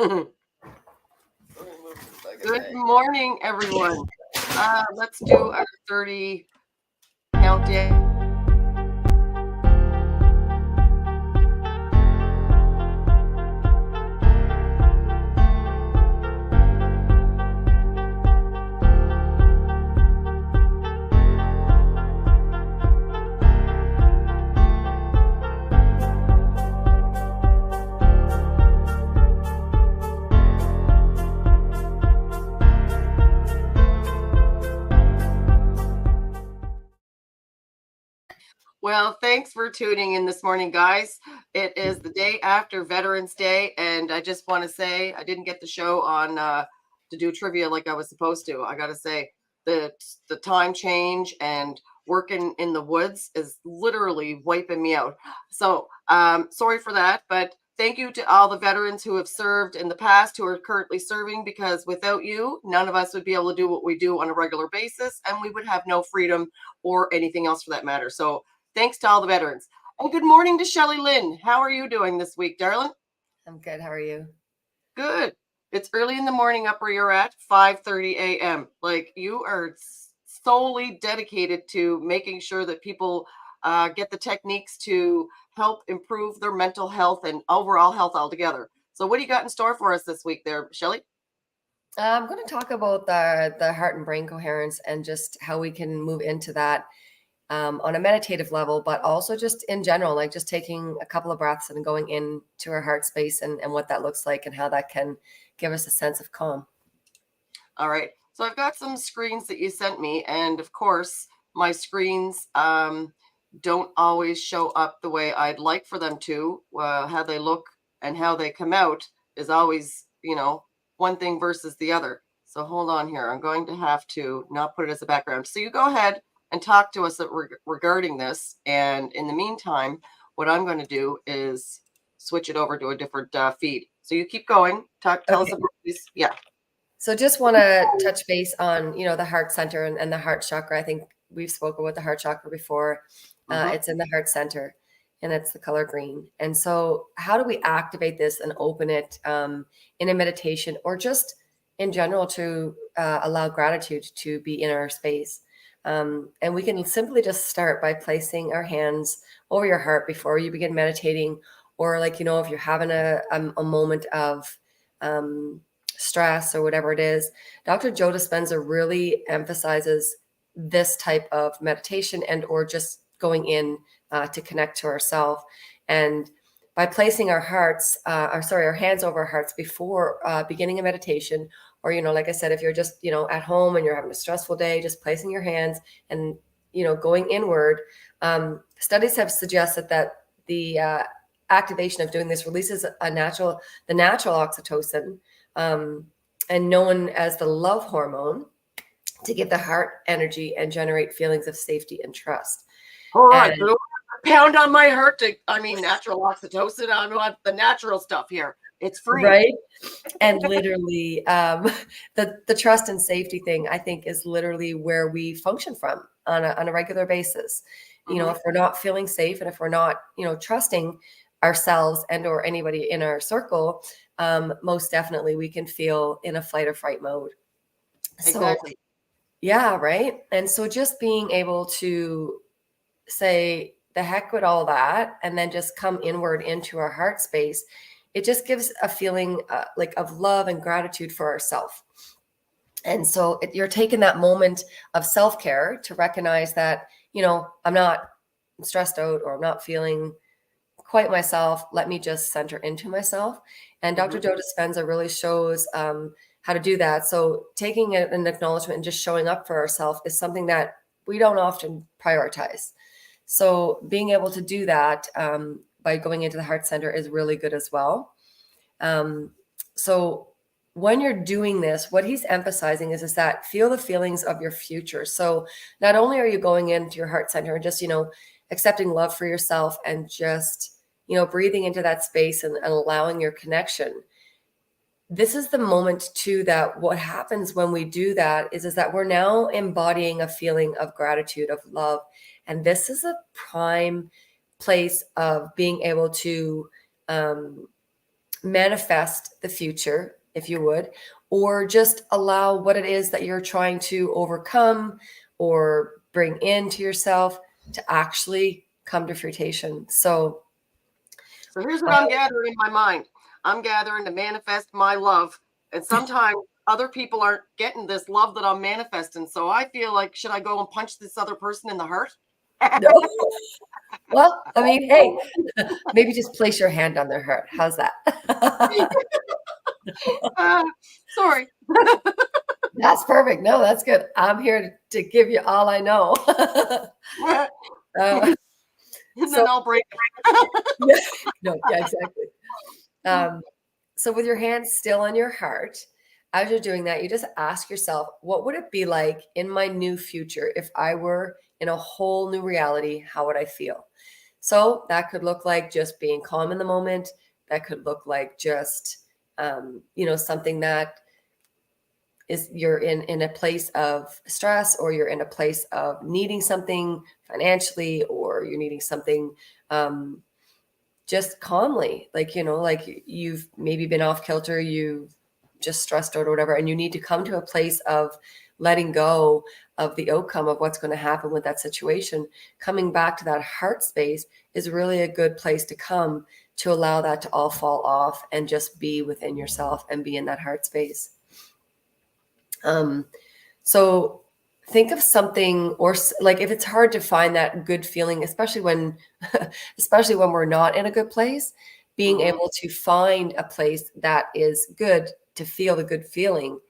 Good morning, everyone. Let's do our 30 countdown. Well, thanks for tuning in this morning, guys. It is the day after Veterans Day, and I just want to say I didn't get the show on to do trivia like I was supposed to. I got to say the time change and working in the woods is literally wiping me out. So sorry for that, but thank you to all the veterans who have served in the past, who are currently serving, because without you, none of us would be able to do what we do on a regular basis, and we would have no freedom or anything else for that matter. So thanks to all the veterans. And good morning to Shelly Lynn. How are you doing this week, darling? I'm good. How are you? Good. It's early in the morning up where you're at, 5:30 a.m. Like, you are solely dedicated to making sure that people get the techniques to help improve their mental health and overall health altogether. So what do you got in store for us this week there, Shelly? I'm going to talk about the heart and brain coherence and just how we can move into that on a meditative level, but also just in general, like just taking a couple of breaths and going into our heart space and what that looks like and how that can give us a sense of calm. All right. So I've got some screens that you sent me, and of course, my screens don't always show up the way I'd like for them to. How they look and how they come out is always, one thing versus the other. So hold on here. I'm going to have to not put it as a background. So you go ahead and talk to us regarding this. And in the meantime, what I'm going to do is switch it over to a different feed. So you keep going. Tell us about this. Yeah. So just want to touch base on, the heart center and the heart chakra. I think we've spoken about the heart chakra before. It's in the heart center and it's the color green. And so how do we activate this and open it in a meditation or just in general to allow gratitude to be in our space? And we can simply just start by placing our hands over your heart before you begin meditating, or if you're having a moment of stress or whatever it is. Dr. Joe Dispenza really emphasizes this type of meditation and or just going in to connect to ourselves. And by placing our hands over our hearts before beginning a meditation, or, like I said, if you're just, at home and you're having a stressful day, just placing your hands and, going inward. Studies have suggested that the activation of doing this releases the natural oxytocin, and known as the love hormone, to give the heart energy and generate feelings of safety and trust. All right, but pound on my heart natural oxytocin. I want the natural stuff here. It's free. Right. And literally the trust and safety thing, I think, is literally where we function from on a regular basis. If we're not feeling safe and if we're not, trusting ourselves and or anybody in our circle, most definitely we can feel in a flight or fright mode. Exactly. So, yeah, right. And so just being able to say the heck with all that and then just come inward into our heart space, it just gives a feeling of love and gratitude for ourselves. And so you're taking that moment of self-care to recognize that, I'm not stressed out or I'm not feeling quite myself. Let me just center into myself. And Dr. Joe Dispenza really shows how to do that. So taking an acknowledgement and just showing up for ourselves is something that we don't often prioritize. So being able to do that by going into the heart center is really good as well. So when you're doing this, what he's emphasizing is that feel the feelings of your future. So not only are you going into your heart center and just, accepting love for yourself and just, breathing into that space and allowing your connection. This is the moment too, that what happens when we do that is that we're now embodying a feeling of gratitude, of love. And this is a prime place of being able to manifest the future, if you would, or just allow what it is that you're trying to overcome or bring into yourself to actually come to fruition. So here's what I'm gathering in my mind. I'm gathering to manifest my love. And sometimes other people aren't getting this love that I'm manifesting. So I feel like, should I go and punch this other person in the heart? no. Well, I mean, hey, maybe just place your hand on their heart. How's that? Sorry. That's perfect. No, that's good. I'm here to give you all I know. And then I'll break it. No, yeah, exactly. So with your hands still on your heart, as you're doing that, you just ask yourself, what would it be like in my new future if I were in a whole new reality? How would I feel? So that could look like just being calm in the moment. That could look like just, something that is you're in a place of stress, or you're in a place of needing something financially, or you're needing something just calmly, like you've maybe been off kilter, you've just stressed out or whatever, and you need to come to a place of letting go of the outcome of what's going to happen with that situation. Coming back to that heart space is really a good place to come to allow that to all fall off and just be within yourself and be in that heart space. So think of something, or like if it's hard to find that good feeling, especially when we're not in a good place, being able to find a place that is good to feel the good feeling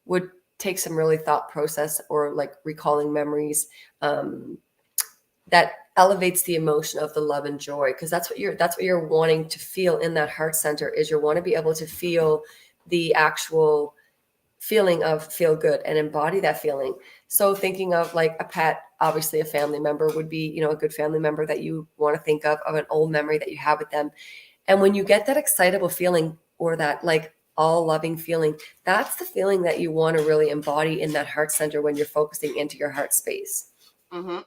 would take some really thought process, or like recalling memories that elevates the emotion of the love and joy, because that's what you're wanting to feel in that heart center. Is you want to be able to feel the actual feeling of feel good and embody that feeling. So thinking of like a pet, obviously a family member would be, a good family member that you want to think of an old memory that you have with them. And when you get that excitable feeling, or that like all loving feeling, that's the feeling that you want to really embody in that heart center when you're focusing into your heart space. Mm-hmm.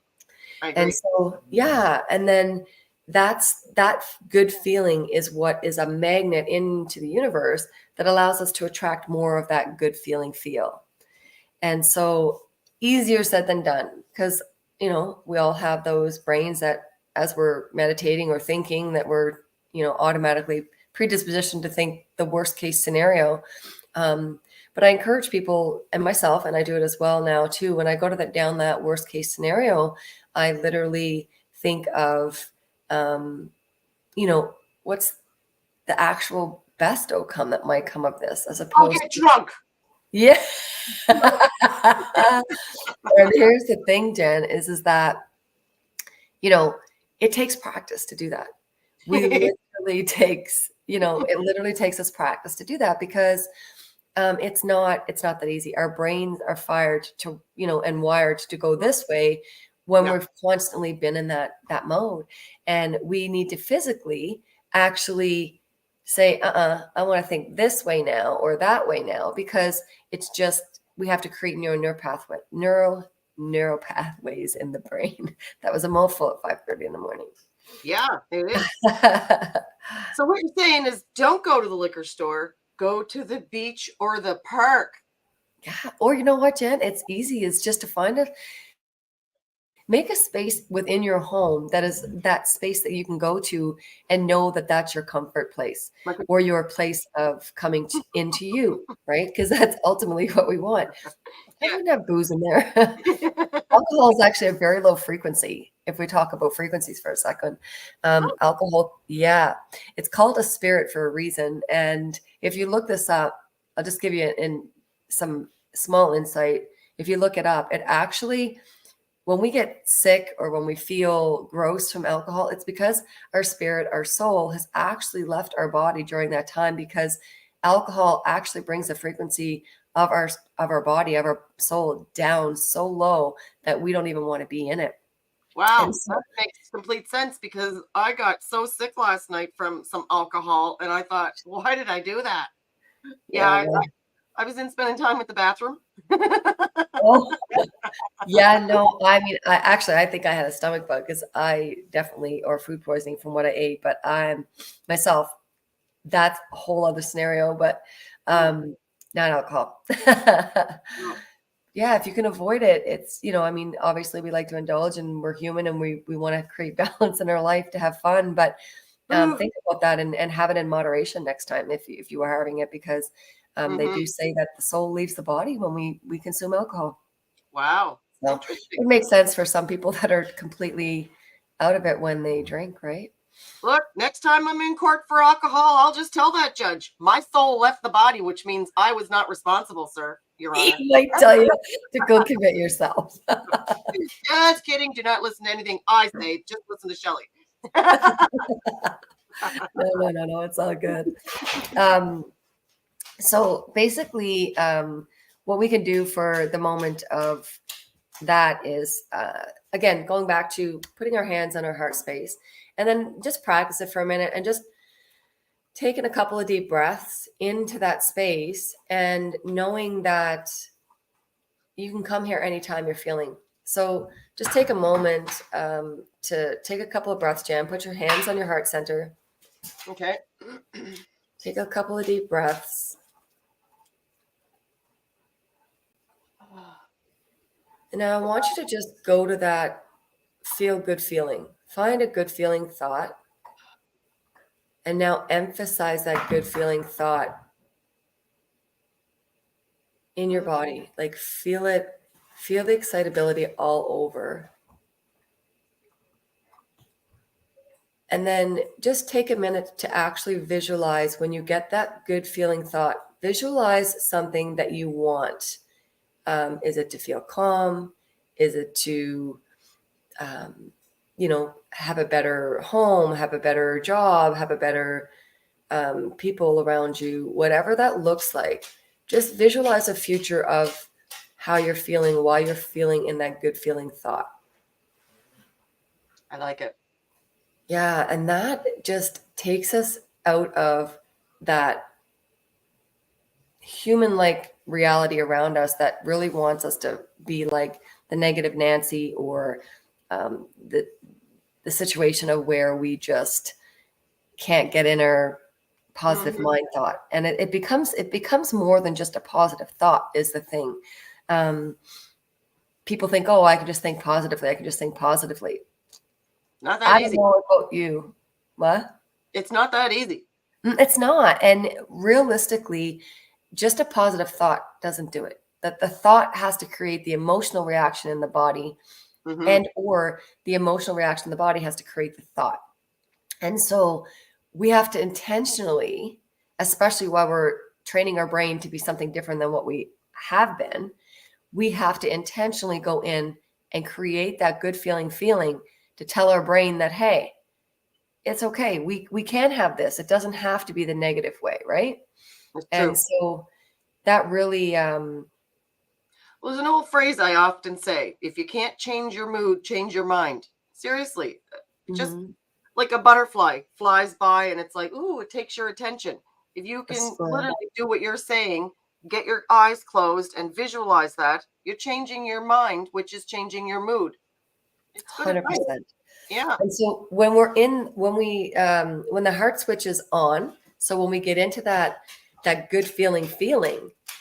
I agree. And so, yeah. And then that good feeling is what is a magnet into the universe that allows us to attract more of that good feeling feel. And so easier said than done, because, we all have those brains that as we're meditating or thinking, that we're, automatically predispositioned to think the worst case scenario. But I encourage people, and myself, and I do it as well now too, when I go to down that worst case scenario, I literally think of, what's the actual best outcome that might come of this, as opposed I'll get drunk. Yeah. And here's the thing, Jen, is that, it takes practice to do that. It literally takes us practice to do that, because it's not that easy. Our brains are fired to, and wired to go this way when we've constantly been in that mode. And we need to physically actually say, I want to think this way now or that way now, because it's just, we have to create neural pathways in the brain. That was a mouthful at 5:30 in the morning. Yeah, it is. So what you're saying is, don't go to the liquor store, go to the beach or the park. Yeah. Or you know what, Jen? It's easy. It's just to make a space within your home that is that space that you can go to and know that that's your comfort place, or your place of coming into you, right? Because that's ultimately what we want. I wouldn't have booze in there. Alcohol is actually a very low frequency. If we talk about frequencies for a second, alcohol, it's called a spirit for a reason. And if you look this up, I'll just give you some small insight. If you look it up, it actually, when we get sick or when we feel gross from alcohol, it's because our spirit, our soul has actually left our body during that time, because alcohol actually brings the frequency of our body, of our soul down so low that we don't even want to be in it. Wow, that makes complete sense, because I got so sick last night from some alcohol, and I thought, why did I do that? Yeah, I was in spending time with the bathroom. Oh, yeah, no, I mean, I think I had a stomach bug, because I definitely, or food poisoning from what I ate, but I'm myself that's a whole other scenario, but not alcohol. No. Yeah, if you can avoid it, it's, I mean, obviously we like to indulge and we're human and we want to create balance in our life to have fun, but think about that and have it in moderation next time if you are having it, because they do say that the soul leaves the body when we consume alcohol. Wow. So Interesting. it makes sense for some people that are completely out of it when they drink, right? Look, next time I'm in court for alcohol, I'll just tell that judge my soul left the body, which means I was not responsible, sir, Your He Honor. might tell you to go commit yourself. Just kidding. Do not listen to anything I say. Just listen to Shelly. No. It's all good. So basically, what we can do for the moment of that is, again, going back to putting our hands on our heart space and then just practice it for a minute and just taking a couple of deep breaths into that space and knowing that you can come here anytime you're feeling. So just take a moment to take a couple of breaths, Jan. Put your hands on your heart center. Okay. Take a couple of deep breaths. And now I want you to just go to that feel good feeling. Find a good feeling thought. And now emphasize that good feeling thought in your body. Like feel it, feel the excitability all over. And then just take a minute to actually visualize when you get that good feeling thought. Visualize something that you want. Is it to feel calm? Is it to, have a better home, have a better job, have a better people around you? Whatever that looks like, just visualize a future of how you're feeling while you're feeling in that good feeling thought. I like it. Yeah, and that just takes us out of that human-like reality around us that really wants us to be like the negative Nancy or the situation of where we just can't get in our positive mind thought. And it becomes more than just a positive thought is the thing. People think, oh, I can just think positively. I can just think positively. Not that I easy. don't know about you. What? It's not that easy. It's not. And realistically, just a positive thought doesn't do it. That the thought has to create the emotional reaction in the body, and or the emotional reaction in the body has to create the thought. And so we have to intentionally, especially while we're training our brain to be something different than what we have been, we have to intentionally go in and create that good feeling to tell our brain that, hey, it's okay. We can have this. It doesn't have to be the negative way, right? It's And true. so that really Well, there's an old phrase I often say: if you can't change your mood, change your mind. Seriously, just mhm, like a butterfly flies by and it's like, ooh, it takes your attention. If you a can square. literally do what you're saying, get your eyes closed and visualize that, you're changing your mind, which is changing your mood. It's good advice. 100%. Yeah. And so when the heart switch is on, so when we get into that good feeling,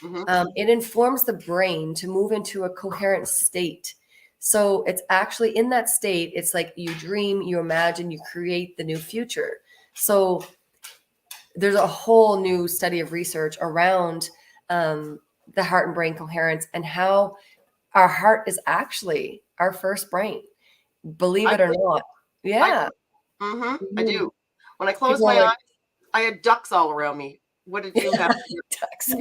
Hmm. it informs the brain to move into a coherent state. So it's actually in that state, it's like you dream, you imagine, you create the new future. So there's a whole new study of research around the heart and brain coherence and how our heart is actually our first brain, believe I it or believe not. I Yeah. I Mhm. do. When I closed People are my like, eyes, I had ducks all around me. What did you have? ducks. I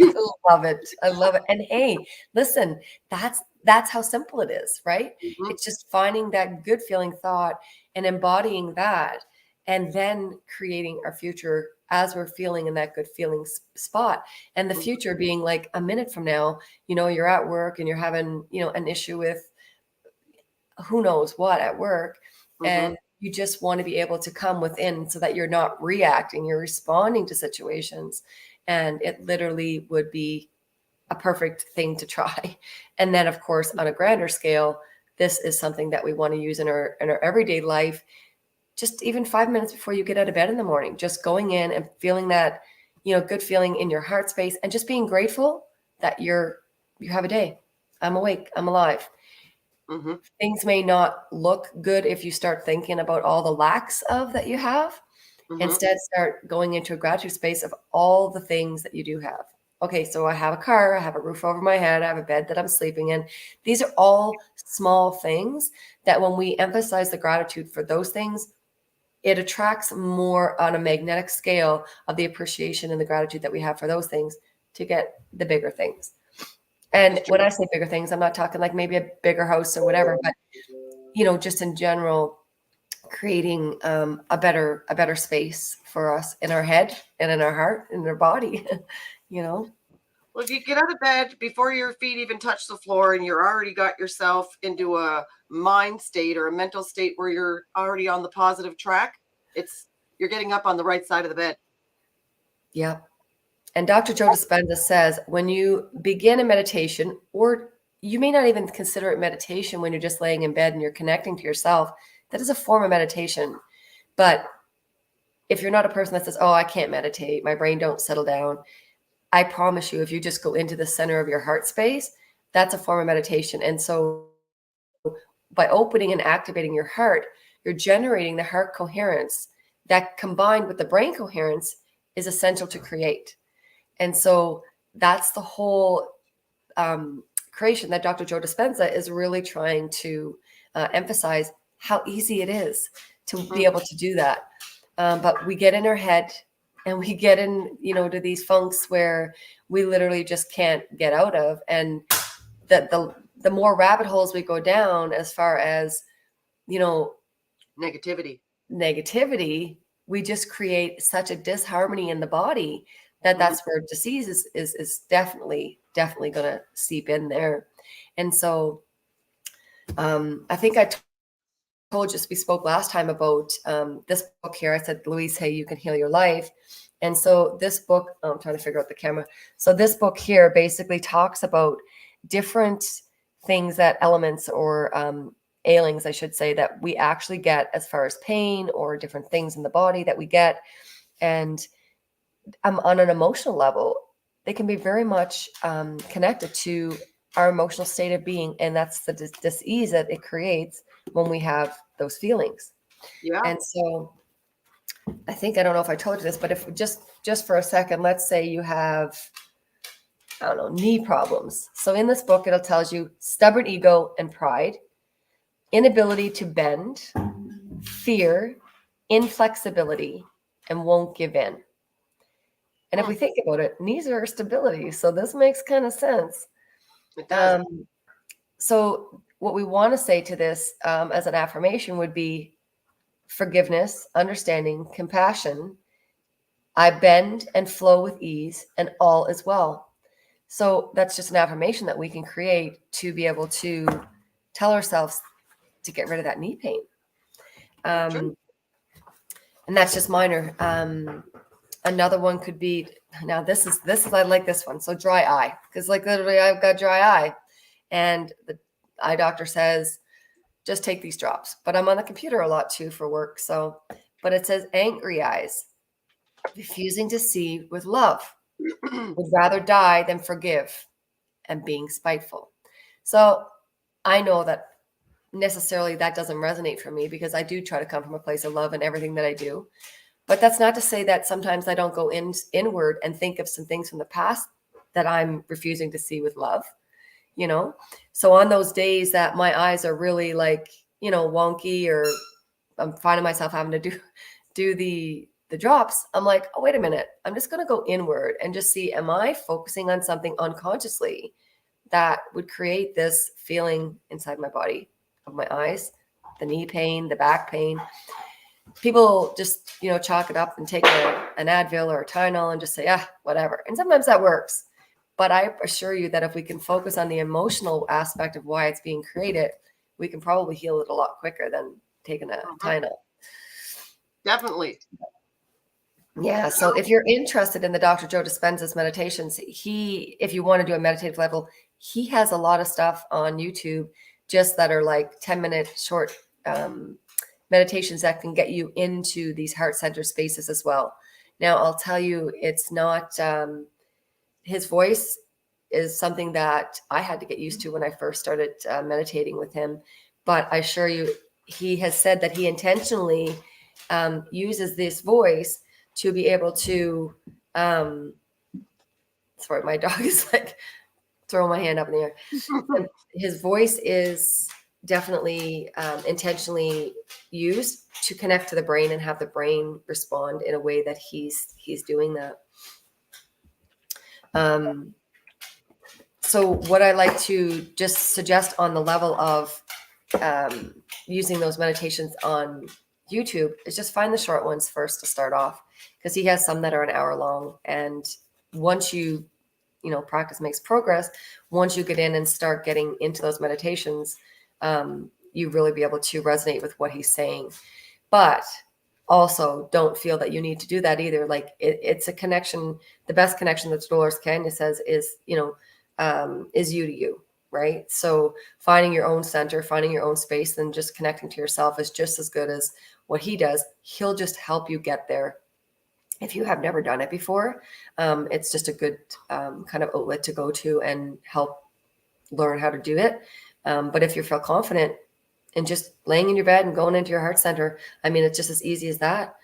love it. I love it. And hey, listen, that's how simple it is, right? Mhm. It's just finding that good feeling thought and embodying that, and then creating our future as we're feeling in that good feeling spot. And the Mhm. future being like a minute from now, you're at work and you're having, an issue with who knows what at work, Mhm. and you just want to be able to come within so that you're not reacting, you're responding to situations, and it literally would be a perfect thing to try. And then of course on a grander scale, this is something that we want to use in our everyday life just even 5 minutes before you get out of bed in the morning, just going in and feeling that, good feeling in your heart space, and just being grateful that you have a day. I'm awake. I'm alive. Mm-hmm. Things may not look good if you start thinking about all the lacks of that you have. Mm-hmm. Instead, start going into a gratitude space of all the things that you do have. Okay, so I have a car, I have a roof over my head, I have a bed that I'm sleeping in. These are all small things that when we emphasize the gratitude for those things, it attracts more on a magnetic scale of the appreciation and the gratitude that we have for those things to get the bigger things. And when I say bigger things, I'm not talking like maybe a bigger house or whatever, but just in general, creating a better space for us in our head and in our heart and in our body. Well, if you get out of bed before your feet even touch the floor and you're already got yourself into a mind state or a mental state where you're already on the positive track, you're getting up on the right side of the bed. Yeah. And Dr. Joe Dispenza says when you begin a meditation, or you may not even consider it meditation when you're just laying in bed and you're connecting to yourself, that is a form of meditation. But if you're not a person that says, oh, I can't meditate, my brain don't settle down, I promise you, if you just go into the center of your heart space, that's a form of meditation. And so by opening and activating your heart, you're generating the heart coherence that combined with the brain coherence is essential to create. And so that's the whole creation that Dr. Joe Dispenza is really trying to emphasize how easy it is to be able to do that. But we get in our head and we get in, to these funks where we literally just can't get out of. And the more rabbit holes we go down as far as, Negativity, we just create such a disharmony in the body that that's where disease is definitely going to seep in there. And so I think I told you, we spoke last time about this book here. I said, Louise, hey, you can heal your life. And so this book, I'm trying to figure out the camera. So this book here basically talks about different things, that elements or ailings, I should say, that we actually get as far as pain or different things in the body that we get. And on an emotional level, they can be very much connected to our emotional state of being. And that's the dis-ease that it creates when we have those feelings. yeah. And so I think, I don't know if I told you this, but if just for a second, let's say you have, I don't know, knee problems. So in this book, it'll tells you stubborn ego and pride, inability to bend, fear, inflexibility, and won't give in. And if we think about it, knees are stability. So this makes kind of sense. It does. So what we want to say to this as an affirmation would be forgiveness, understanding, compassion. I bend and flow with ease, and all is well. So that's just an affirmation that we can create to be able to tell ourselves to get rid of that knee pain. And that's just minor. Another one could be, now this is I like this one. So dry eye, because like literally I've got dry eye, and the eye doctor says just take these drops. But I'm on the computer a lot too for work. So, but it says angry eyes, refusing to see with love, would rather die than forgive, and being spiteful. So I know that necessarily that doesn't resonate for me, because I do try to come from a place of love in everything that I do. But that's not to say that sometimes I don't go inward and think of some things from the past that I'm refusing to see with love, So on those days that my eyes are really like, wonky, or I'm finding myself having to do the drops, I'm like, oh, wait a minute. I'm just going to go inward and just see, am I focusing on something unconsciously that would create this feeling inside my body of my eyes, the knee pain, the back pain? People just, chalk it up and take an Advil or a Tylenol and just say, whatever. And sometimes that works. But I assure you that if we can focus on the emotional aspect of why it's being created, we can probably heal it a lot quicker than taking a Tylenol. Definitely. Yeah. So if you're interested in the Dr. Joe Dispenza's meditations, if you want to do a meditative level, he has a lot of stuff on YouTube just that are like 10-minute short meditations that can get you into these heart center spaces as well. Now, I'll tell you, it's not, his voice is something that I had to get used to when I first started meditating with him. But I assure you, he has said that he intentionally uses this voice to be able to, sorry, my dog is like throwing my hand up in the air. His voice is definitely intentionally used to connect to the brain and have the brain respond in a way that he's doing that. So what I like to just suggest on the level of using those meditations on YouTube is just find the short ones first to start off, because he has some that are an hour long. And once you practice makes progress, once you get in and start getting into those meditations, you really be able to resonate with what he's saying. But also don't feel that you need to do that either. Like it's a connection. The best connection that Dolores Canyon says is, is you to you, right? So finding your own center, finding your own space, and just connecting to yourself is just as good as what he does. He'll just help you get there. If you have never done it before, it's just a good kind of outlet to go to and help learn how to do it. But if you feel confident in just laying in your bed and going into your heart center, I mean, it's just as easy as that.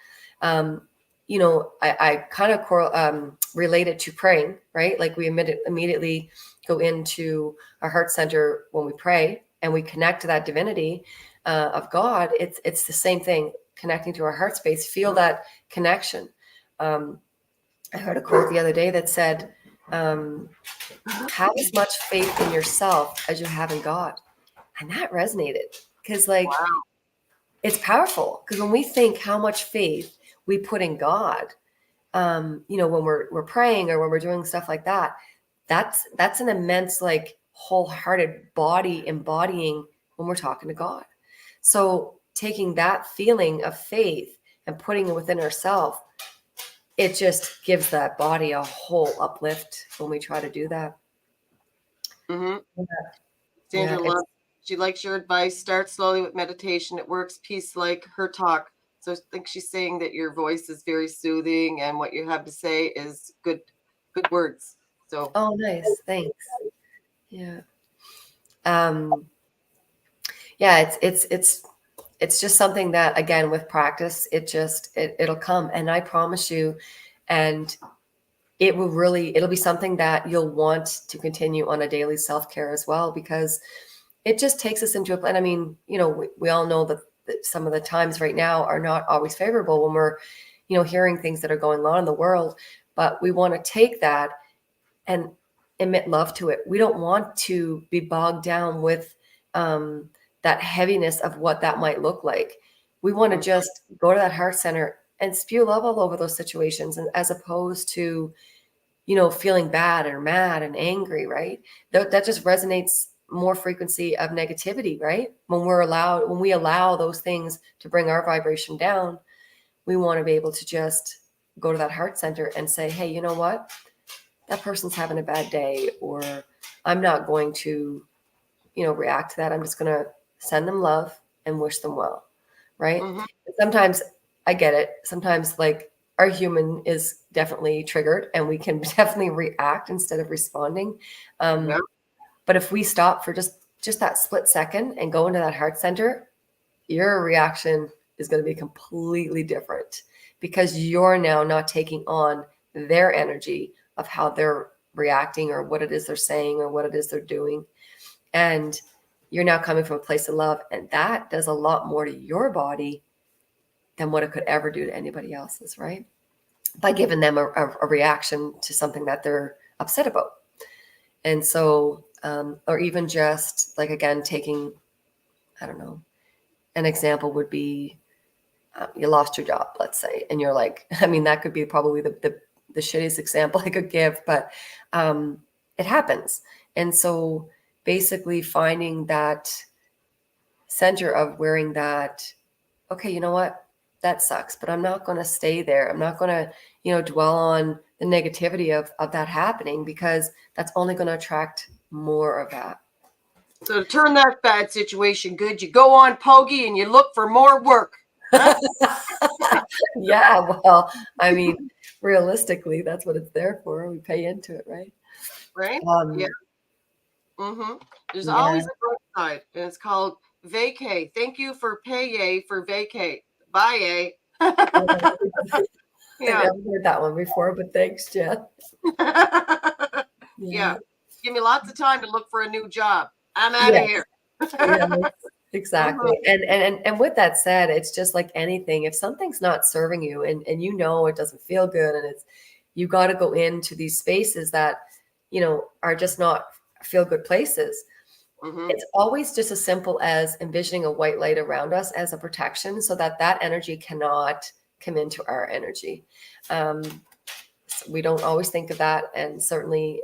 I kind of relate it to praying, right? Like we immediately go into our heart center when we pray and we connect to that divinity of God. It's the same thing, connecting to our heart space, feel that connection. I heard a quote the other day that said, have as much faith in yourself as you have in God. And that resonated because wow. It's powerful, because when we think how much faith we put in God, when we're praying or when we're doing stuff like that, that's an immense, like, wholehearted body embodying when we're talking to God. So taking that feeling of faith and putting it within ourselves, it just gives that body a whole uplift when we try to do that. Mm-hmm. Yeah. Sandra loves. She likes your advice. Start slowly with meditation. It works. Peace like her talk. So I think she's saying that your voice is very soothing and what you have to say is good words. So nice. Thanks. Yeah. Yeah, it's just something that, again, with practice, it'll come, and I promise you, and it'll be something that you'll want to continue on a daily self-care as well, because it just takes us into a plan. I mean, we all know that some of the times right now are not always favorable when we're, hearing things that are going on in the world, but we want to take that and emit love to it. We don't want to be bogged down with that heaviness of what that might look like. We want to just go to that heart center and spew love all over those situations, and as opposed to, feeling bad or mad and angry, right? That just resonates more frequency of negativity, right? When we allow those things to bring our vibration down, we want to be able to just go to that heart center and say, hey, you know what? That person's having a bad day, or I'm not going to, react to that. I'm just going to send them love and wish them well. Right. Mm-hmm. Sometimes I get it. Sometimes, like, our human is definitely triggered and we can definitely react instead of responding. Yeah. But if we stop for just that split second and go into that heart center, your reaction is going to be completely different, because you're now not taking on their energy of how they're reacting or what it is they're saying or what it is they're doing. And you're now coming from a place of love. And that does a lot more to your body than what it could ever do to anybody else's, right? By giving them a reaction to something that they're upset about. And so, or even just, like, again, taking, I don't know, an example would be, you lost your job, let's say, and you're like, I mean, that could be probably the shittiest example I could give, but it happens. And so basically finding that center of wearing that, okay, you know what, that sucks, but I'm not going to stay there. I'm not going to, dwell on the negativity of that happening, because that's only going to attract more of that. So to turn that bad situation good, you go on Pogie and you look for more work. Huh? Yeah, well, I mean, realistically, that's what it's there for. We pay into it, right? Right? Yeah. Um, Mm-hmm. There's yeah. always a bright side, and it's called vacay. Thank you for payay for vacate. Bye. I Yeah. never heard that one before, but thanks, Jen. Yeah. Yeah. Give me lots of time to look for a new job. I'm out of Yes. here. Yeah, Mhm. exactly. And with that said, it's just like anything. If something's not serving you and you know it doesn't feel good and it's you got to go into these spaces that, are just not feel good places. Mhm. It's always just as simple as envisioning a white light around us as a protection so that that energy cannot come into our energy. Um, so we don't always think of that. And certainly,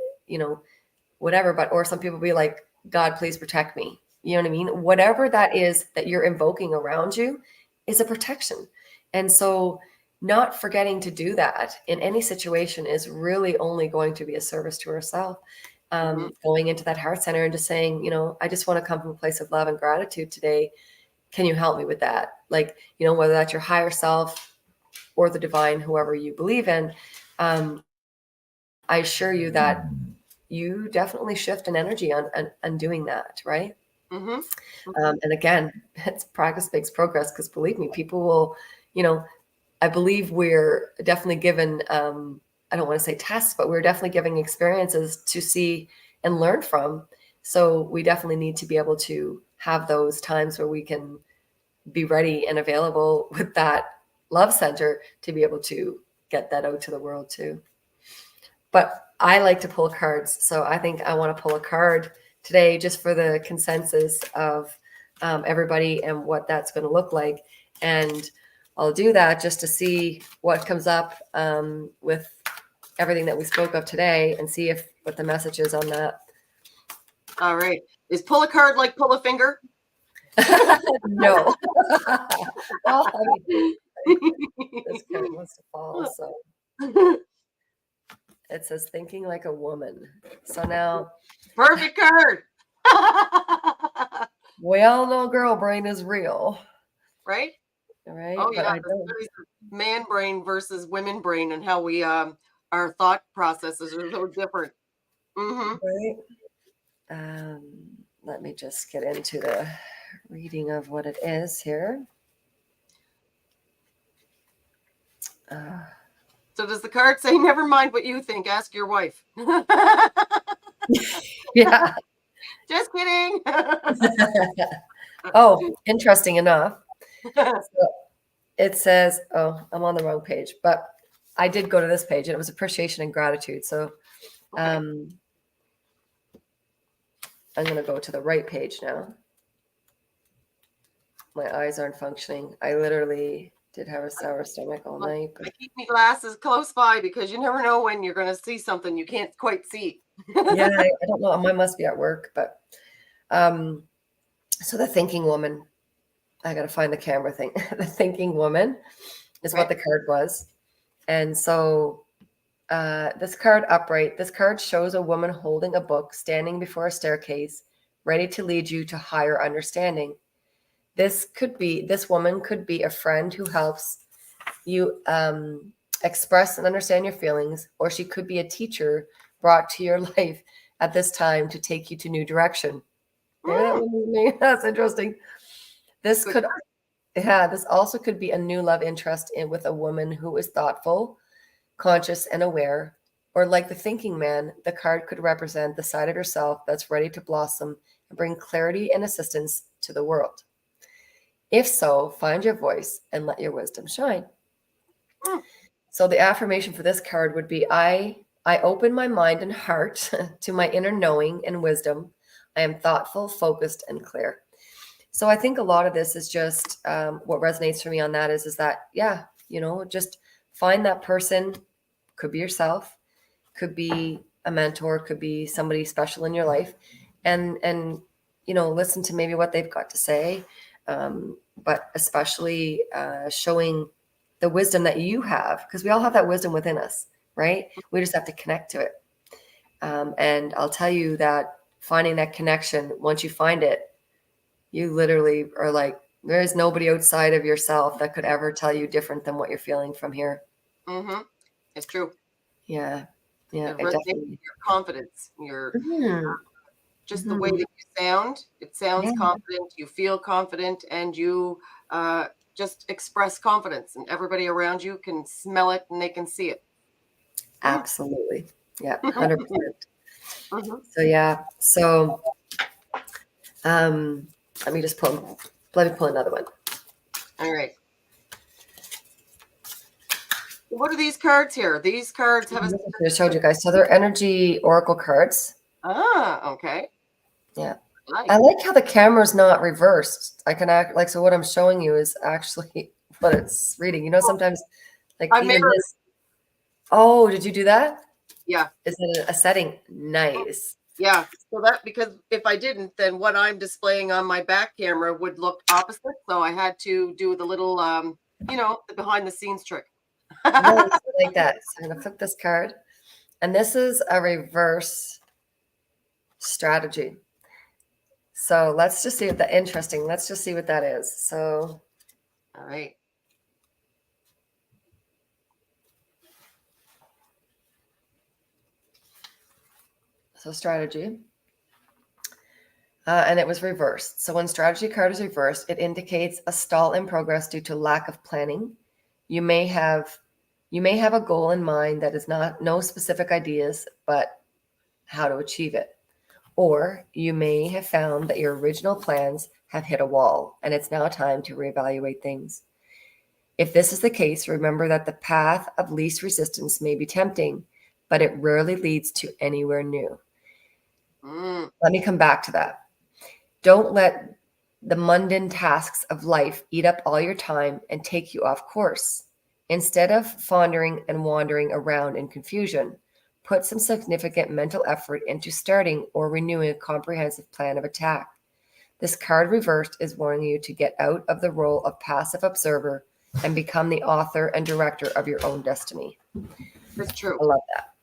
whatever, but, or some people be like, God, please protect me. You know what I mean? Whatever that is that you're invoking around you is a protection. And so, not forgetting to do that in any situation is really only going to be a service to ourselves. Mhm. Going into that heart center and just saying, I just want to come from a place of love and gratitude today. Can you help me with that? Like, whether that's your higher self or the divine, whoever you believe in, I assure you that you definitely shift an energy on doing that, right? Mhm. Mhm. And again, it's practice makes progress because believe me, people will, you know, I believe we're definitely given, I don't want to say tests, but we're definitely giving experiences to see and learn from. So we definitely need to be able to have those times where we can be ready and available with that love center to be able to get that out to the world too. But I like to pull cards. So I think I want to pull a card today just for the consensus of everybody and what that's going to look like. And I'll do that just to see what comes up with everything that we spoke of today and see if what the message is on that. All right. Is pull a card like pull a finger? No. Well, I mean, this card wants to fall. So it says thinking like a woman. So now Perfect card. we all know girl brain is real, Right? right? Oh But yeah, I the don't. studies of man brain versus women brain and how we our thought processes are so different. Mm-hmm. Right. Let me just get into the reading of what it is here. Uh, So does the card say never mind what you think, ask your wife? yeah. Just kidding. Oh, interesting enough. So it says, oh, I'm on the wrong page, but I did go to this page and it was appreciation and gratitude. So Okay. I'm going to go to the right page now. My eyes aren't functioning. I literally did have a sour stomach all Look, night. I keep my glasses close by because you never know when you're going to see something you can't quite see. Yeah, I don't know. Mine must be at work, but um, so the thinking woman, I got to find the camera thing. The thinking woman is what Okay. the card was. And so this card upright, this card shows a woman holding a book standing before a staircase, ready to lead you to higher understanding. This woman could be a friend who helps you express and understand your feelings, or she could be a teacher brought to your life at this time to take you to new direction. Maybe that Mm, was me. That's interesting. This good. could, yeah, this also could be a new love interest in with a woman who is thoughtful, conscious, and aware. Or like the thinking man, the card could represent the side of yourself that's ready to blossom and bring clarity and assistance to the world. If so, find your voice and let your wisdom shine. Mm, So the affirmation for this card would be I open my mind and heart to my inner knowing and wisdom. I am thoughtful, focused, and clear. So I think a lot of this is just what resonates for me on that is that yeah, just find that person. Could be yourself, could be a mentor, could be somebody special in your life, and listen to maybe what they've got to say, but especially showing the wisdom that you have because we all have that wisdom within us, right? We just have to connect to it. And I'll tell you that finding that connection. Once you find it, you literally are like, there's nobody outside of yourself that could ever tell you different than what you're feeling from here. Mm-hmm. It's true. Yeah. Yeah, It it resonates with definitely. your confidence, your Mhm. just the way that Mhm. you sound. It sounds Yeah, confident. You feel confident, and you just express confidence, and everybody around you can smell it and they can see it. Mm. absolutely. Yeah, 100%. Mhm. So yeah. So um let me just pull let me pull another one. All right. What are these cards here? These cards have a I just showed you guys. So they're energy oracle cards. okay. Yeah. I Nice. like how the camera's not reversed. I can act like, so what I'm showing you is actually what it's reading. You know, Well, sometimes like I even mirrored it. this. Oh, did you do that? Yeah. Is it a setting? Nice. Yeah. So that because if I didn't, then what I'm displaying on my back camera would look opposite. So I had to do the little the behind the scenes trick. Nice. I like that. So I'm gonna flip this card. And this is a reverse strategy. So let's just see what the interesting. Let's just see what that is. So All right. strategy. And it was reversed. So when strategy card is reversed, it indicates a stall in progress due to lack of planning. You may have a goal in mind that is not no specific ideas, but how to achieve it. Or you may have found that your original plans have hit a wall and it's now time to reevaluate things. If this is the case, remember that the path of least resistance may be tempting, but it rarely leads to anywhere new. Mm, Let me come back to that. Don't let the mundane tasks of life eat up all your time and take you off course. Instead of floundering and wandering around in confusion, put some significant mental effort into starting or renewing a comprehensive plan of attack. This card reversed is warning you to get out of the role of passive observer and become the author and director of your own destiny. it's true. I love that.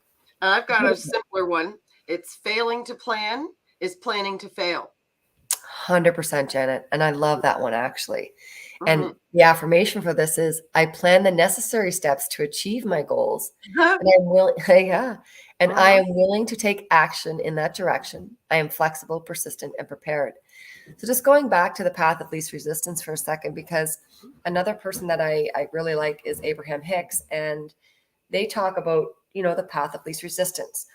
I've got a simpler one. It's failing to plan is planning to fail. 100% Janet. And I love that one actually. Hmm. And the affirmation for this is I plan the necessary steps to achieve my goals. And I'm willing, yeah. And I am willing to take action in that direction. I am flexible, persistent, and prepared. So just going back to the path of least resistance for a second, because another person that I really like is Abraham Hicks. And they talk about, the path of least resistance.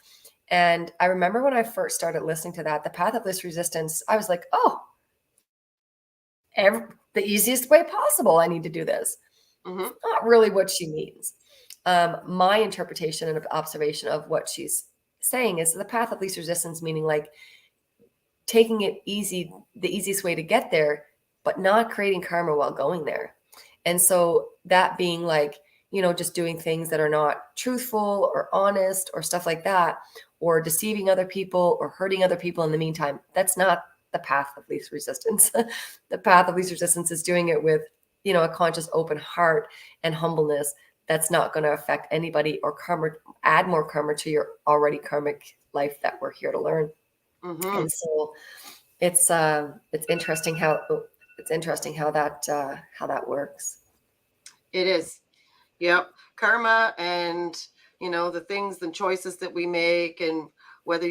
And I remember when I first started listening to that, the path of least resistance, I was like, oh, the easiest way possible. I need to do this. Hmm. Not really what she means. My interpretation and observation of what she's saying is the path of least resistance, meaning like taking it easy, the easiest way to get there, but not creating karma while going there. And so that being like, just doing things that are not truthful or honest or stuff like that, or deceiving other people or hurting other people in the meantime, that's not the path of least resistance. The path of least resistance is doing it with, a conscious open heart and humbleness that's not going to affect anybody or karma, add more karma to your already karmic life that we're here to learn. Hmm. And so it's interesting how that works. It is. Yep. Karma and, the things and choices that we make, and whether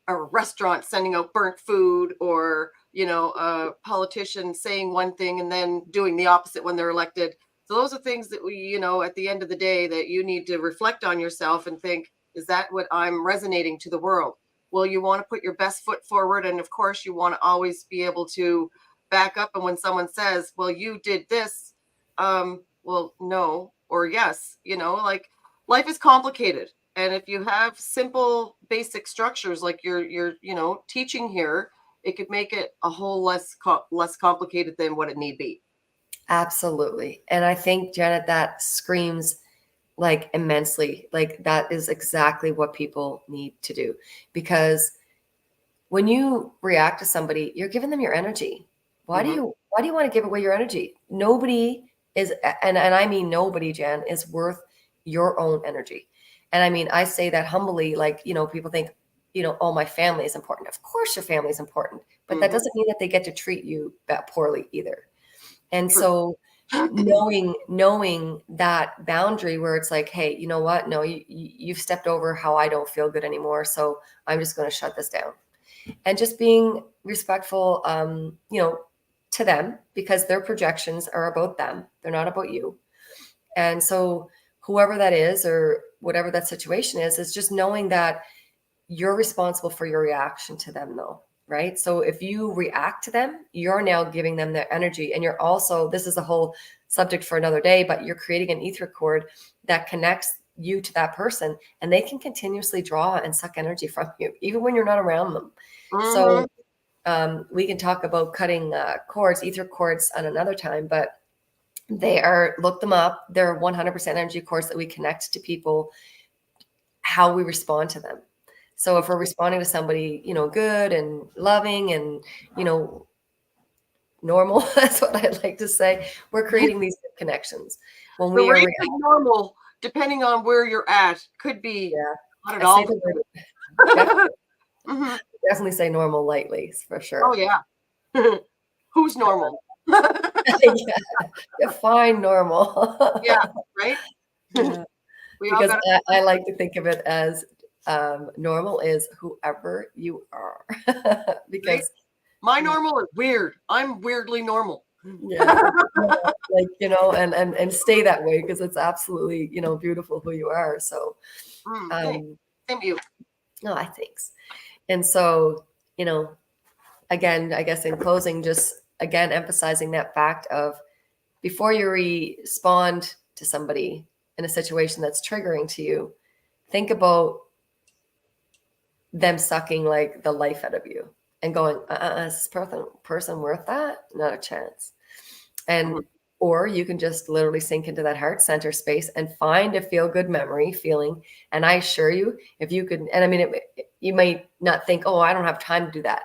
are a restaurant sending out burnt food, or, a politician saying one thing and then doing the opposite when they're elected. So those are things that we, at the end of the day, that you need to reflect on yourself and think, is that what I'm resonating to the world? Well, you want to put your best foot forward. And of course, you want to always be able to back up. And when someone says, well, you did this, well, no or yes, like life is complicated. And if you have simple basic structures like you're teaching here, it could make it a whole less complicated than what it need be. Absolutely. And I think, Janet, that screams like immensely. Like that is exactly what people need to do. Because when you react to somebody, you're giving them your energy. Hmm. Why do you want to give away your energy? Nobody is, and I mean nobody, Jan, is worth your own energy. And I mean, I say that humbly, like, people think, oh, my family is important. Of course, your family is important, but that Mhm. doesn't mean that they get to treat you that poorly either. And True. so knowing that boundary where it's like, hey, you know what? No, you've stepped over how I don't feel good anymore. So I'm just going to shut this down. And just being respectful, to them, because their projections are about them. They're not about you. And so whoever that is or whatever that situation is just knowing that you're responsible for your reaction to them though, right? So if you react to them, you're now giving them their energy. And you're also, this is a whole subject for another day, but you're creating an ether cord that connects you to that person, and they can continuously draw and suck energy from you, even when you're not around them. Mhm. So we can talk about cutting cords, ether cords, on another time, but look them up. They're 100% energy cords that we connect to people, how we respond to them. So if we're responding to somebody, good and loving and, normal, that's what I like to say. We're creating these connections. When The we are, rate of normal, depending on where you're at, could be yeah, not at I say all the the word, same. Mhm. definitely say normal lightly for Oh, sure. yeah. Who's normal? Yeah, define normal. Yeah, right? Yeah, We all because gotta I like to think of it as normal is whoever you are, right? because My normal is weird. I'm weirdly normal. yeah, like, and stay that way because it's absolutely, beautiful who you are. So, Thanks. um, Same to you. no, I thanks. And so, you know, again, I guess in closing, just again emphasizing that fact of before you respond to somebody in a situation that's triggering to you, think about them sucking like the life out of you and going, is this person worth that? Not a chance. Mhm. And or you can just literally sink into that heart center space and find a feel good memory feeling. And I assure you, if you could, and I mean, you might not think, oh, I don't have time to do that.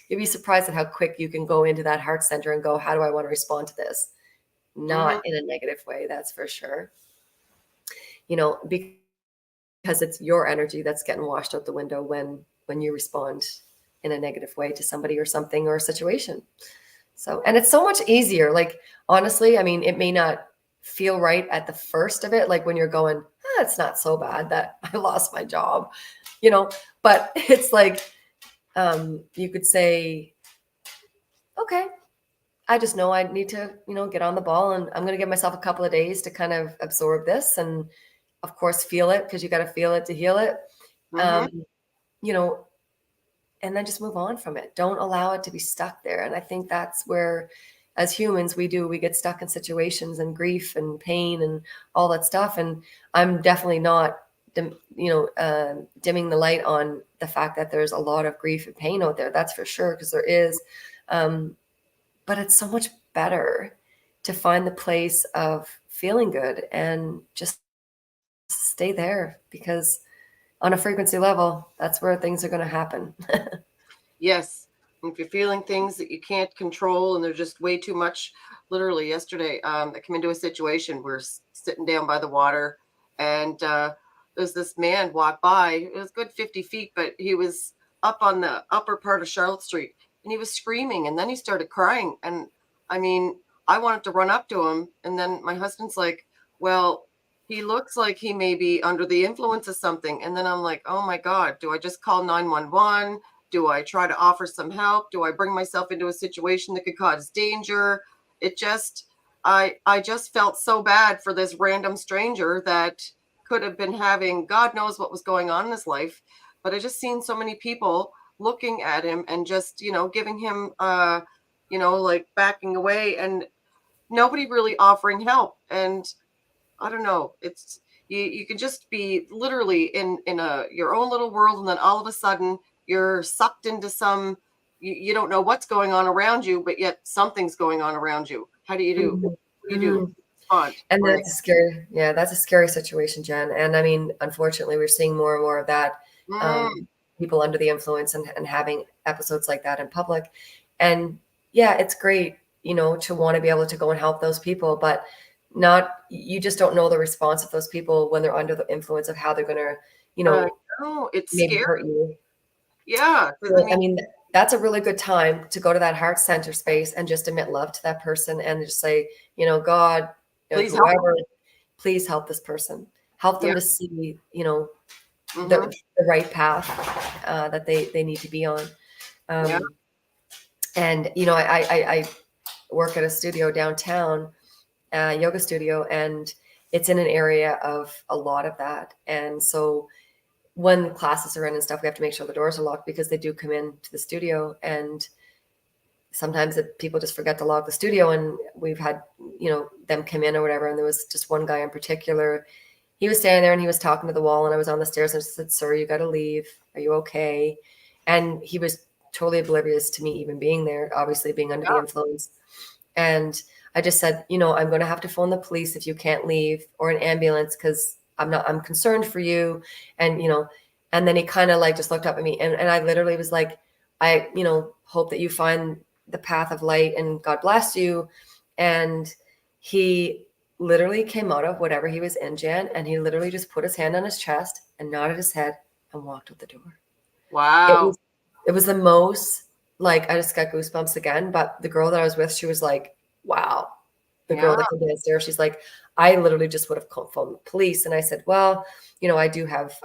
You'd be surprised at how quick you can go into that heart center and go, how do I want to respond to this? Not Mhm. in a negative way, that's for sure. Because it's your energy that's getting washed out the window when you respond in a negative way to somebody or something or a situation. So, and it's so much easier. Like, honestly, I mean, it may not feel right at the first of it, like when you're going, it's not so bad that I lost my job, but it's like, you could say, okay, I just know I need to, get on the ball, and I'm going to give myself a couple of days to kind of absorb this. And of course, feel it, because you got to feel it to heal it. Mhm. Um, you know, and then just move on from it. Don't allow it to be stuck there. And I think that's where, as humans, we get stuck in situations and grief and pain and all that stuff. And I'm definitely not, dimming the light on the fact that there's a lot of grief and pain out there. That's for sure, because there is. But it's so much better to find the place of feeling good and just stay there, because on a frequency level, that's where things are going to happen. Yes. If you're feeling things that you can't control and they're just way too much, literally yesterday, I came into a situation. We're sitting down by the water, and there's this man walk by. It was good 50 feet, but he was up on the upper part of Charlotte Street, and he was screaming, and then he started crying. And I mean, I wanted to run up to him, and then my husband's like, well, he looks like he may be under the influence of something. And then I'm like, oh my God, do I just call 911? Do I try to offer some help? Do I bring myself into a situation that could cause danger? It just, I just felt so bad for this random stranger that could have been having God knows what was going on in his life. But I just seen so many people looking at him and just, giving him, like backing away, and nobody really offering help. And I don't know. It's you can just be literally in a your own little world, and then all of a sudden you're sucked into some you don't know what's going on around you, but yet something's going on around you. How do you do? Mhm. What do you do? Mhm. Respond. And Right. that's a scary situation, Jen. And I mean, unfortunately, we're seeing more and more of that, Mm, people under the influence and having episodes like that in public. And yeah, it's great, to want to be able to go and help those people, but you just don't know the response of those people when they're under the influence of how they're going to, I know it's maybe scary. hurt you. Yeah, because I So, I mean, mean, that's a really good time to go to that heart center space and just admit love to that person and just say, God, please help. whoever, please help this person. Help Yeah. them to see, Hmm. the right path that they need to be on. Yeah. Um, and I work at a studio downtown, yoga studio, and it's in an area of a lot of that. And so when classes are in and stuff, we have to make sure the doors are locked because they do come in to the studio, and sometimes people just forget to lock the studio. And we've had them come in or whatever, and there was just one guy in particular. He was standing there and he was talking to the wall, and I was on the stairs and I said, "Sir, you got to leave. Are you okay?" And he was totally oblivious to me even being there, obviously being under the influence. And I just said, I'm going to have to phone the police if you can't leave, or an ambulance, because I'm concerned for you. And, and then he kind of like just looked up at me, and I literally was like, I, hope that you find the path of light and God bless you. And he literally came out of whatever he was in, Jan, and he literally just put his hand on his chest and nodded his head and walked out the door. It Wow. was it was the most, like, I just got goosebumps again. But the girl that I was with, she was like, wow. The girl Yeah. that came downstairs, she's like, I literally just would have phoned the police. And I said, well, I do have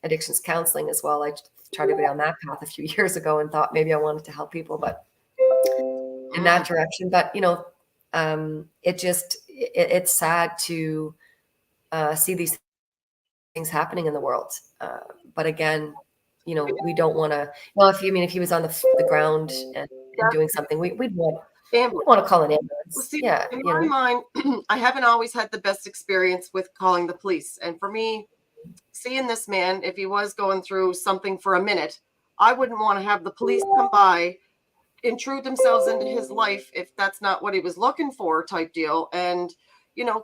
addictions counseling as well. I tried to go down that path a few years ago and thought maybe I wanted to help people, but in Mm. that direction. But it's sad to see these things happening in the world. But again, we don't want to. Well, if he was on the ground and doing something, And we'd want to call an well, ambulance. see, Yeah, in my mind, I haven't always had the best experience with calling the police. And for me, seeing this man, if he was going through something for a minute, I wouldn't want to have the police come by, intrude themselves into his life if that's not what he was looking for, type deal, and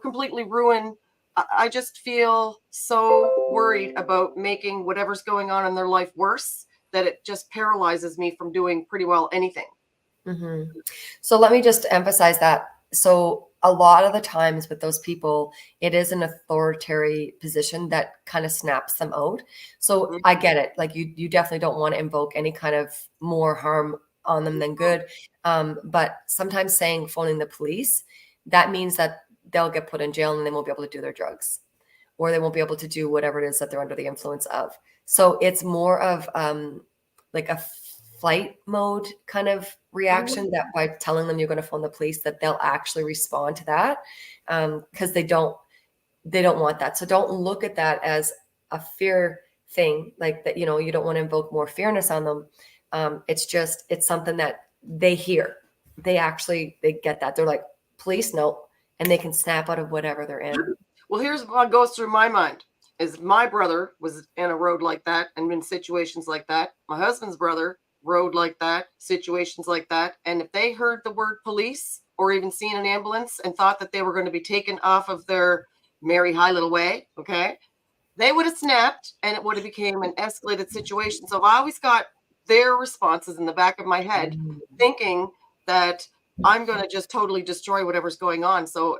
completely ruin. I just feel so worried about making whatever's going on in their life worse that it just paralyzes me from doing pretty well anything. hmm So let me just emphasize that. So a lot of the times with those people, it is an authoritarian position that kind of snaps them out. So Mhm. I get it. Like you definitely don't want to invoke any kind of more harm on them than good. But sometimes saying phoning the police, that means that they'll get put in jail and they won't be able to do their drugs, or they won't be able to do whatever it is that they're under the influence of. So it's more of like a flight mode kind of reaction, that by telling them you're going to phone the police, that they'll actually respond to that, because they don't want that. So don't look at that as a fear thing, like that. You don't want to invoke more fearness on them. It's something that they hear. They get that. They're like, police, no, and they can snap out of whatever they're in. Well, here's what goes through my mind: is my brother was in a road like that and in situations like that. My husband's brother rode like that, situations like that. And if they heard the word police or even seen an ambulance and thought that they were going to be taken off of their merry high little way, okay, they would have snapped and it would have became an escalated situation. So I always got their responses in the back of my head, thinking that I'm going to just totally destroy whatever's going on. So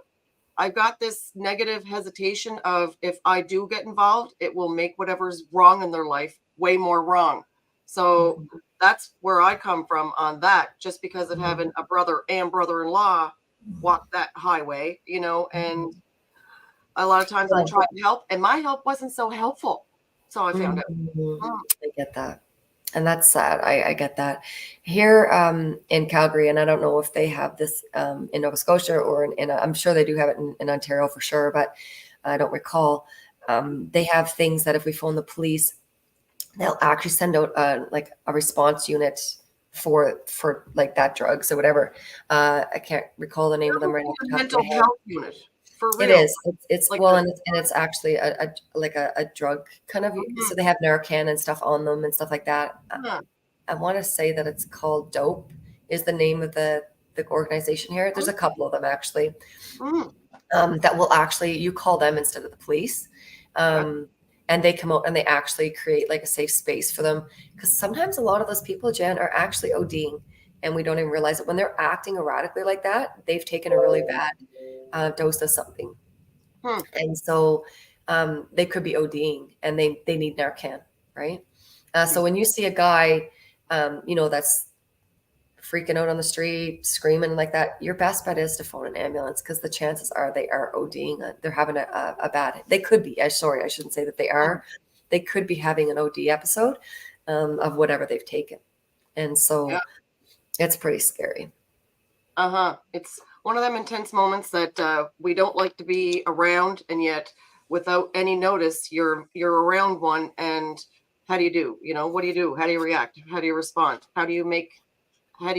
I've got this negative hesitation of, if I do get involved, it will make whatever's wrong in their life way more wrong. So that's where I come from on that, just because of having a brother and brother-in-law walk that highway, and a lot of times I tried to help and my help wasn't so helpful. So I found out. Mhm. Mm. I get that. And that's sad. I get that. Here in Calgary, and I don't know if they have this in Nova Scotia or I'm sure they do have it in Ontario for sure, but I don't recall. They have things that if we phone the police, they'll actually send out like a response unit for like that drugs or whatever. I can't recall the name of them right off A the top of my mental head. health unit, for It real. is. It's Like well, the, and it's actually a drug kind of. mhm, So they have Narcan and stuff on them and stuff like that. yeah, I want to say that it's called Dope is the name of the organization here. There's a couple of them actually, mm, that will actually, you call them instead of the police, yeah, and they come out and they actually create like a safe space for them, because sometimes a lot of those people, Jen, are actually ODing and we don't even realize it. When they're acting erratically like that, they've taken a really bad dose of something, hmm, and so they could be ODing and they need Narcan, right? So when you see a guy, that's freaking out on the street, screaming like that, your best bet is to phone an ambulance, because the chances are they are ODing. They're having a bad, they could be, sorry, I shouldn't say that they are. They could be having an OD episode of whatever they've taken. And so it's pretty scary. It's one of them intense moments that we don't like to be around, and yet without any notice, you're around one. And how do you do? What do you do? How do you react? How do you respond? How do you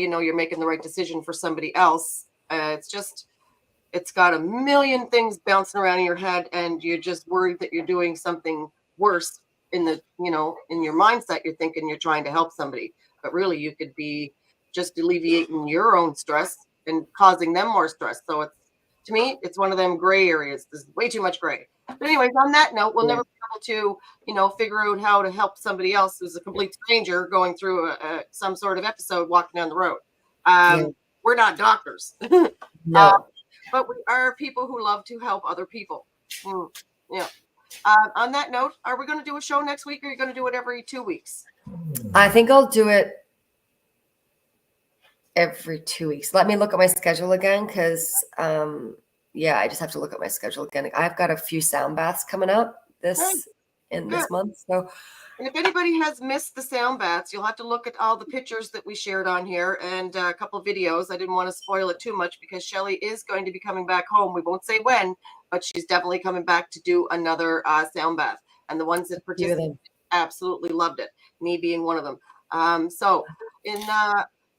know you're making the right decision for somebody else? It's got a million things bouncing around in your head, and you're just worried that you're doing something worse in your mindset. You're thinking you're trying to help somebody, but really you could be just alleviating your own stress and causing them more stress. So to me, it's one of them gray areas. There's way too much gray. But anyways, on that note, we'll never be able to, figure out how to help somebody else who's a complete stranger going through some sort of episode walking down the road. We're not doctors. No. But we are people who love to help other people. Yeah. On that note, are we going to do a show next week, or are you going to do it every 2 weeks? I think I'll do it every 2 weeks. Let me look at my schedule again, because I just have to look at my schedule again. I've got a few sound baths coming up this month. So, and if anybody has missed the sound baths, you'll have to look at all the pictures that we shared on here and a couple of videos. I didn't want to spoil it too much because Shelly is going to be coming back home. We won't say when, but she's definitely coming back to do another sound bath. And the ones that participated absolutely loved it, me being one of them.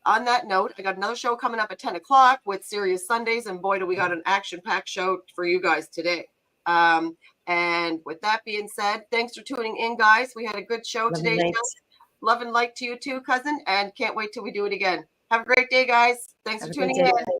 On that note, I got another show coming up at 10 o'clock with Serious Sundays, and boy, do we got an action-packed show for you guys today. And with that being said, thanks for tuning in, guys. We had a good show today. Love and light to you too, cousin, and can't wait till we do it again. Have a great day, guys. Thanks for tuning in.